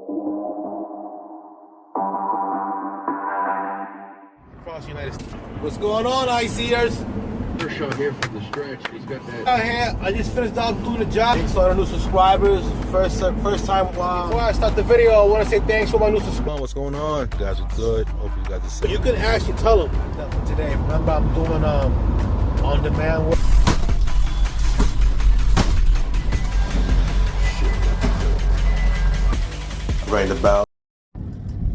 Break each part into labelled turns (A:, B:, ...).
A: Across the United States. What's going on, ICers?
B: Kershaw here for the stretch. He's got that.
A: Here, I just finished off doing the job. Thanks to all the new subscribers. First time. Wow. Before I start the video, I want to say thanks for my new subscribers. What's going on? You guys are good. Hope you guys are safe. You can actually tell them that for today. Remember, I'm doing on-demand work. Ring the bell.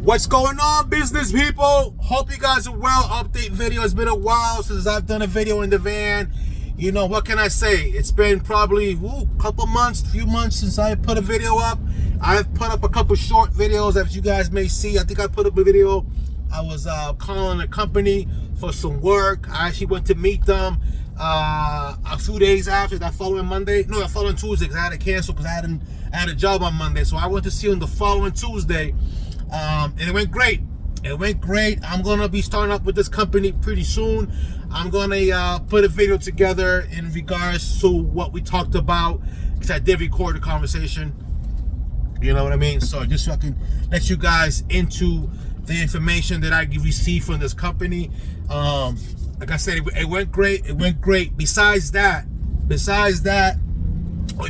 A: What's going on, business people? Hope you guys are well. Update video. It's been a while since I've done a video in the van. You know, what can I say? It's been probably few months since I put a video up. I've put up a couple short videos, as you guys may see. I think I put up a video. I was calling a company for some work. I actually went to meet them a few days after that following Tuesday, because I had to cancel because I had a job on Monday. So I went to see them the following Tuesday. And it went great. I'm gonna be starting up with this company pretty soon. I'm gonna put a video together in regards to what we talked about, because I did record a conversation. You know what I mean? So just so I can let you guys into the information that I received from this company. Like I said, it went great. Besides that, if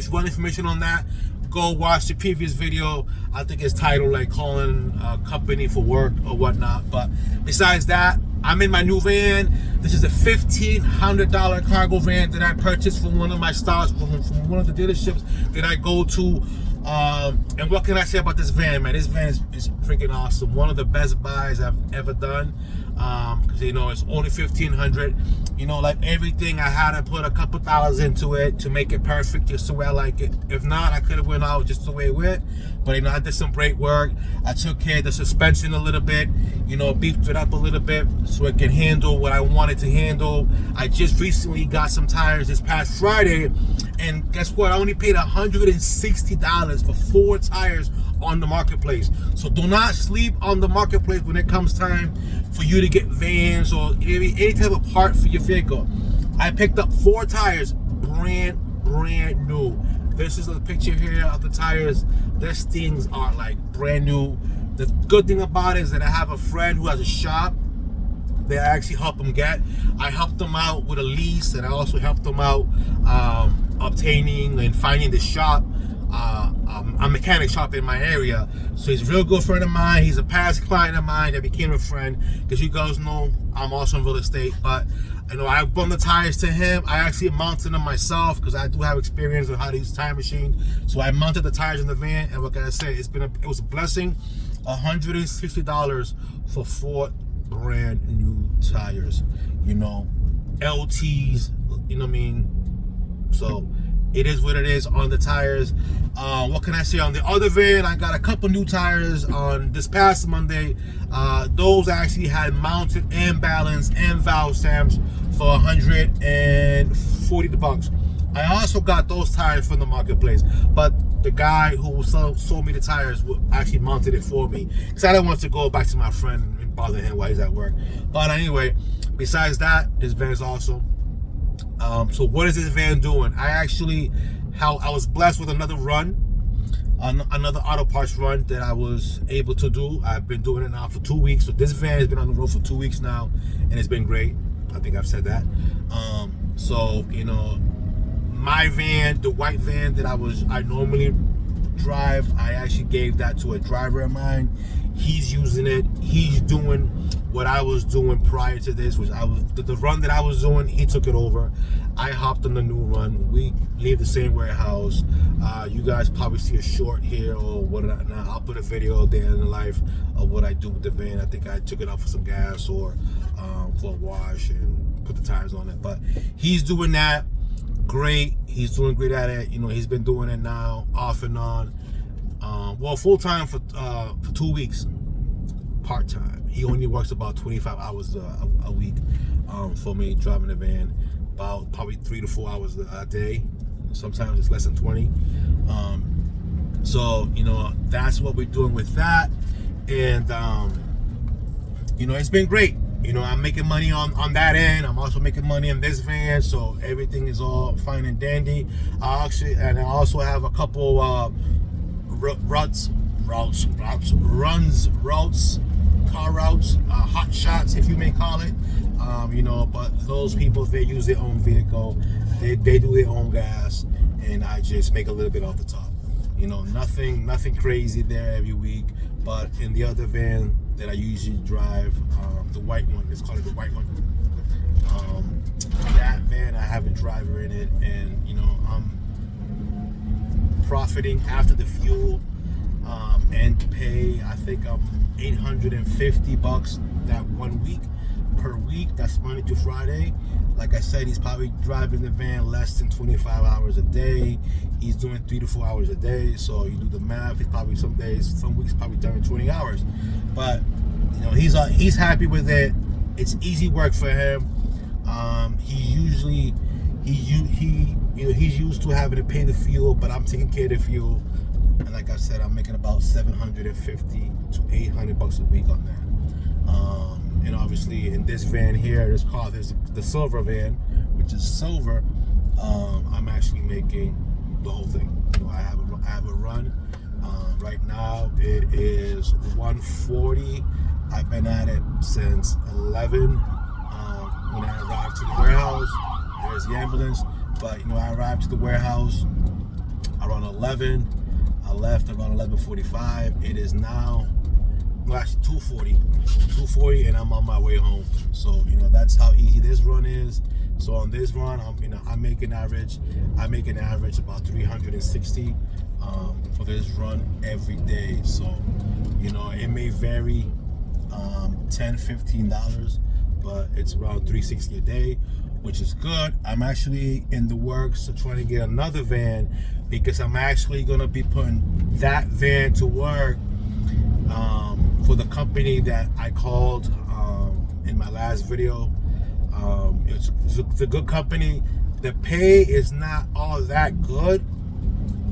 A: you want information on that, go watch the previous video. I think it's titled like calling a company for work or whatnot. But besides that, I'm in my new van. This is a $1,500 cargo van that I purchased from one of my stores, from one of the dealerships that I go to. And what can I say about this van, man? This van is freaking awesome. One of the best buys I've ever done. Because you know, it's only $1,500. You know, like everything, I had to put a couple dollars into it to make it perfect, just the way I like it. If not, I could have went out just the way it went. But you know, I did some great work. I took care of the suspension a little bit, you know, beefed it up a little bit so it can handle what I wanted to handle. I just recently got some tires this past Friday, and guess what? I only paid $160 for 4 tires on the marketplace. So do not sleep on the marketplace when it comes time for you to get vans or any type of part for your vehicle. I picked up 4 tires, brand new. This is a picture here of the tires. These things are like brand new. The good thing about it is that I have a friend who has a shop that I actually help them get. I helped them out with a lease, and I also helped them out obtaining and finding the shop, a mechanic shop in my area. So he's a real good friend of mine. He's a past client of mine that became a friend, because you guys know I'm also in real estate. But you know, I brought the tires to him. I actually mounted them myself because I do have experience with how to use tire machine. So I mounted the tires in the van, and what can I say? It was a blessing. $160 for 4 brand new tires. You know, LTs. You know what I mean? So it is what it is on the tires. What can I say? On the other van, I got a couple new tires on this past Monday. Those actually had mounted and balanced and valve stamps for $140. I also got those tires from the marketplace, but the guy who sold me the tires actually mounted it for me, because I didn't want to go back to my friend and bother him while he's at work. But anyway, besides that, this van is awesome. So what is this van doing? I was blessed with another run, another auto parts run that I was able to do. I've been doing it now for 2 weeks. So this van has been on the road for 2 weeks now, and it's been great. I think I've said that. So you know, my van, the white van that I normally drive, I actually gave that to a driver of mine. He's using it. He's doing what I was doing prior to this, which the run that I was doing, he took it over. I hopped on the new run. We leave the same warehouse. You guys probably see a short here or whatnot. I'll put a video there in the life of what I do with the van. I think I took it out for some gas or for a wash and put the tires on it. But he's doing that great. He's doing great at it. You know, he's been doing it now off and on. Well, full time for 2 weeks. Part time. He only works about 25 hours a week for me driving the van. About probably 3 to 4 hours a day. Sometimes it's less than 20. So you know, that's what we're doing with that, and you know, it's been great. You know, I'm making money on that end. I'm also making money in this van, so everything is all fine and dandy. I also have a couple ruts car routes, hot shots, if you may call it. But those people, they use their own vehicle, they do their own gas, and I just make a little bit off the top. Nothing crazy there every week. But in the other van that I usually drive, the white one, let's call it the white one. That van, I have a driver in it, and I'm profiting after the fuel and pay. I think I'm $850 that 1 week per week. That's Monday to Friday. Like I said, he's probably driving the van less than 25 hours a day. He's doing 3 to 4 hours a day. So you do the math. He's probably some weeks probably doing 20 hours. But he's happy with it. It's easy work for him. He's used to having to pay the fuel, but I'm taking care of the fuel. And like I said, I'm making about $750 to $800 a week on that. And obviously in this van here, this car, there's the silver van, which is silver. I'm actually making the whole thing. I have a run. Right now it is 140. I've been at it since 11. When I arrived to the warehouse, there's the ambulance. But I arrived to the warehouse around 11. I left around 11:45. It is now, actually 2:40, and I'm on my way home. So that's how easy this run is. So on this run, I make an average about 360 for this run every day. So it may vary $10-15, but it's around 360 a day, which is good. I'm actually in the works of trying to get another van, because I'm actually gonna be putting that van to work for the company that I called in my last video. It's a good company. The pay is not all that good,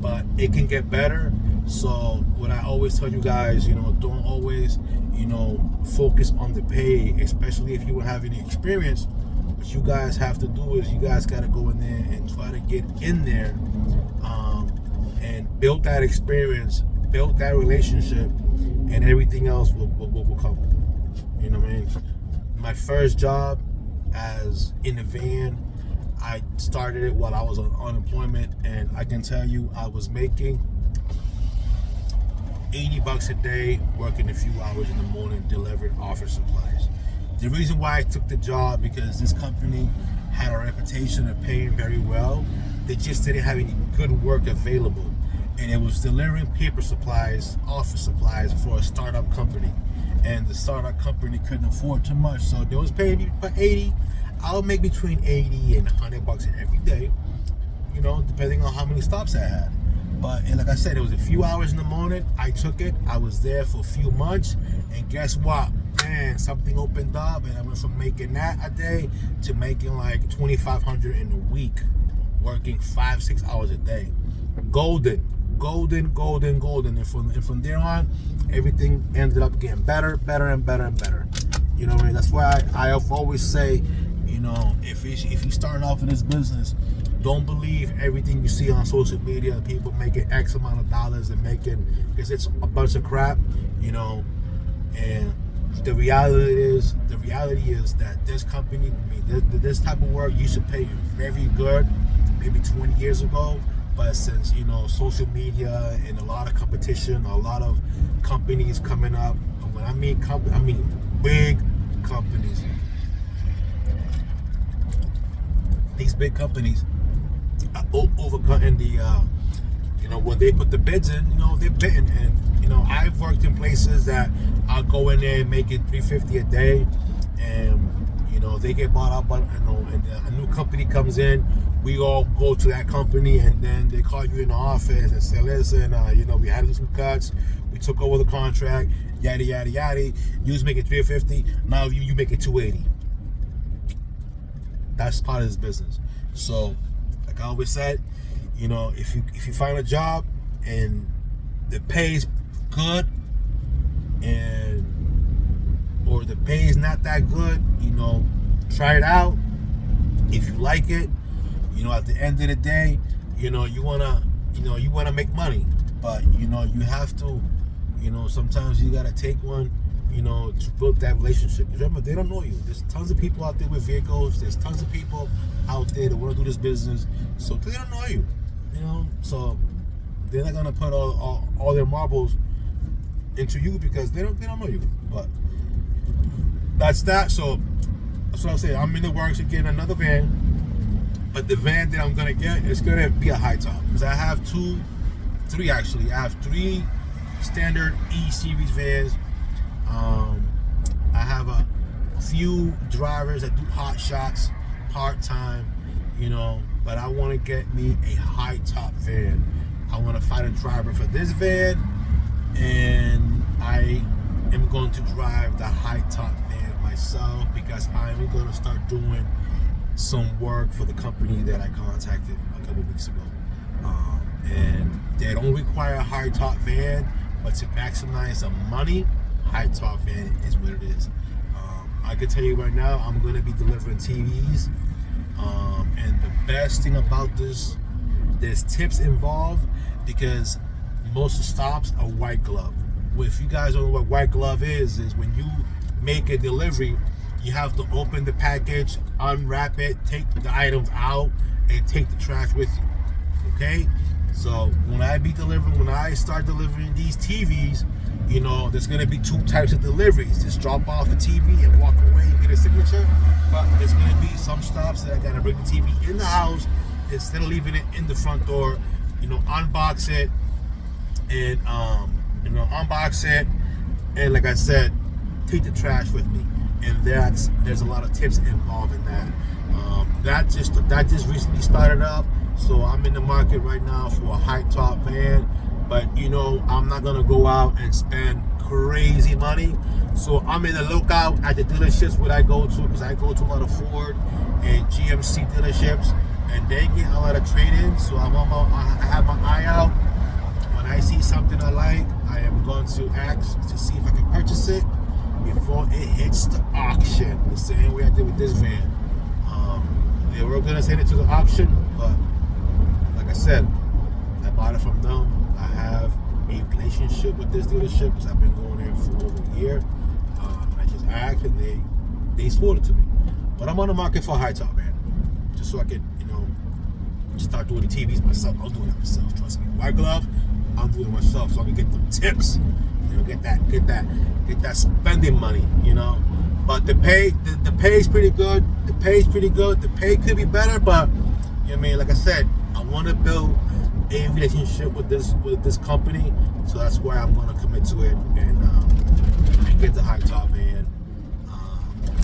A: but it can get better. So what I always tell you guys, don't always focus on the pay, especially if you have any experience. What you guys have to do is you guys got to go in there and try to get in there and build that experience, build that relationship, and everything else will come. You know what I mean? My first job as in a van, I started it while I was on unemployment, and I can tell you I was making $80 a day, working a few hours in the morning, delivering office supplies. The reason why I took the job, because this company had a reputation of paying very well. They just didn't have any good work available. And it was delivering paper supplies, office supplies for a startup company. And the startup company couldn't afford too much. So they was paying me for 80. I'll make between 80 and $100 every day, depending on how many stops I had. But like I said, it was a few hours in the morning. I took it. I was there for a few months. And guess what? Man, something opened up, and I went from making that a day to making like $2,500 in a week, working 5-6 hours a day. Golden. And from there on, everything ended up getting better and better. You know what I mean? That's why I always say, if you start off in this business, don't believe everything you see on social media. People making X amount of dollars and because it's a bunch of crap, and the reality is that this company, this type of work used to pay very good maybe 20 years ago, but since social media and a lot of competition, a lot of companies coming up, and when I mean big companies. These big companies are overcutting the when they put the bids in, they're bidding. And I've worked in places that I'll go in there and make it $350 a day, and they get bought up, and a new company comes in. We all go to that company, and then they call you in the office and say, listen, we had to do some cuts. We took over the contract, yada yada yada. You was making $350. Now you make it $280. That's part of this business. So, like I always said, if you find a job and the pay is good, or the pay is not that good, try it out. If you like it, at the end of the day, you wanna make money, but you have to You know, sometimes you gotta take one, you know, to build that relationship. Remember, they don't know you. There's tons of people out there with vehicles. There's tons of people out there that want to do this business, so they don't know you. You know, so they're not gonna put all their marbles into you because they don't know you. But that's that. So that's what I'm saying. I'm in the works of getting another van, but the van that I'm gonna get is gonna be a high top because I have three actually. I have 3 standard E series vans. I have a few drivers that do hot shots part time, you know, but I want to get me a high top van. I want to find a driver for this van, and I am going to drive the high top van myself because I'm going to start doing some work for the company that I contacted a couple weeks ago. And they don't require a high top van, but to maximize the money, high top van is what it is. I can tell you right now, I'm going to be delivering TVs. And the best thing about this, there's tips involved because most of the stops are white glove. Well, if you guys don't know what white glove is when you make a delivery, you have to open the package, unwrap it, take the items out, and take the trash with you. Okay? So when I start delivering these TVs, you know, there's gonna be 2 types of deliveries. Just drop off the TV and walk away and get a signature. But there's gonna be some stops that I gotta bring the TV in the house instead of leaving it in the front door. You know, unbox it and unbox it, and like I said, take the trash with me. And there's a lot of tips involved in that. That just recently started up, so I'm in the market right now for a high top van. But you know, I'm not gonna go out and spend crazy money. So I'm in the lookout at the dealerships where I go to, because I go to a lot of Ford and GMC dealerships, and they get a lot of trade-ins. So I have my eye out. When I see something I like, I am going to ask to see if I can purchase it before it hits the auction. The same way I did with this van. They were gonna send it to the auction, but like I said, I bought it from them. I have a relationship with this dealership because I've been going there for over a year. I just asked and they sold it to me. But I'm on the market for a high top, man. Just so I can, you know, start doing the TVs myself. I'll do it myself. Trust me. White glove, I'll do it myself so I can get them tips. You know, get that spending money, you know. But the pay is pretty good. The pay could be better, but you know what I mean? Like I said, I want to build a relationship with this company, so that's why I'm going to commit to it and get the high top van,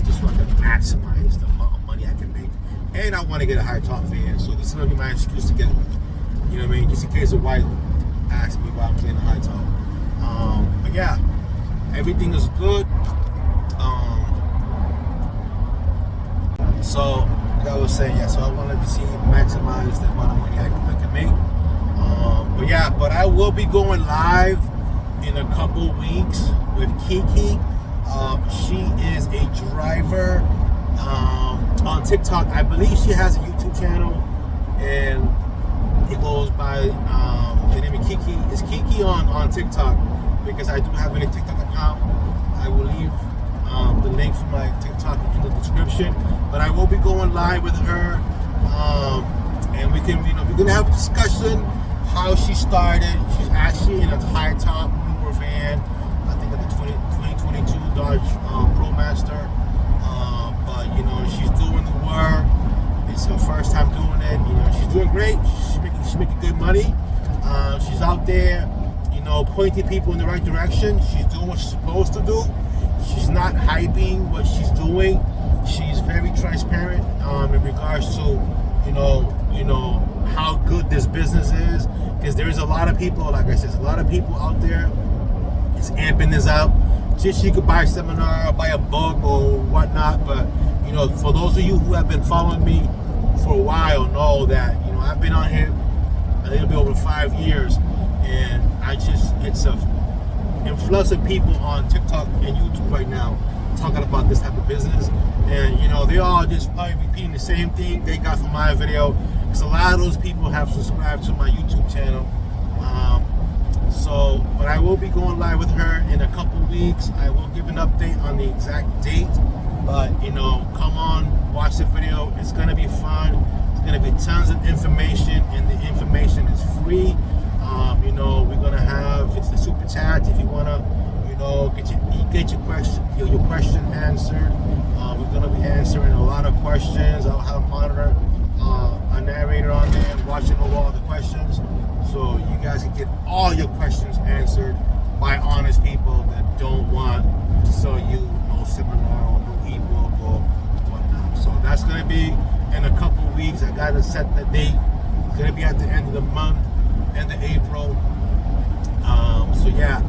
A: just so I can maximize the amount of money I can make. And I want to get a high top van, so this is going to be my excuse to get one. You know what I mean? Just in case the wife asks me why I'm getting a high top. But yeah, everything is good. So like I was saying, yeah, so I wanted to see maximize the amount of money I can make. But I will be going live in a couple weeks with Kiki. She is a driver on TikTok. I believe she has a YouTube channel, and it goes by the name of Kiki. It's Kiki on TikTok, because I do have a TikTok account. I will leave the link for my TikTok in the description. But I will be going live with her, and we can, we're gonna have a discussion how she started. She's actually in a high top newer van, I think at the 2022 Dodge ProMaster. But she's doing the work. It's her first time doing it. She's doing great. She's making good money. She's out there, pointing people in the right direction. She's doing what she's supposed to do. She's not hyping what she's doing. She's very transparent in regards to, how good this business is. Because there is a lot of people, like I said, a lot of people out there is amping this up. Just you could buy a seminar, or buy a book or whatnot. But, for those of you who have been following me for a while know that, I've been on here a little bit over 5 years. And it's a influx of people on TikTok and YouTube right now talking about this type of business. And, they all just probably repeating the same thing they got from my video. Because a lot of those people have subscribed to my YouTube channel. So, but I will be going live with her in a couple weeks. I will give an update on the exact date. But you know, come on, watch the video. It's gonna be fun. It's gonna be tons of information, and the information is free. You know, we're gonna have it's the super chat if you wanna, you know, get your question answered. We're gonna be answering a lot of questions. I'll have a narrator on there watching over all the questions, so you guys can get all your questions answered by honest people that don't want to sell you no seminar or no ebook or whatnot. So that's gonna be in a couple weeks. I gotta set the date. It's gonna be at the end of the month, end of April. So yeah,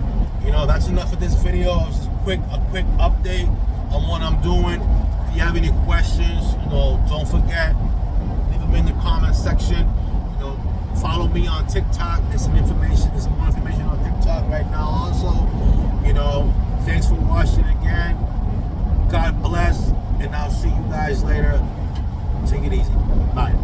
A: you know, that's enough of this video. It's just a quick update on what I'm doing. If you have any questions, you know, don't forget, leave them in the comment section. You know, follow me on TikTok. There's some information. There's some more information on TikTok right now. Also, you know, thanks for watching again. God bless, and I'll see you guys later. Take it easy. Bye.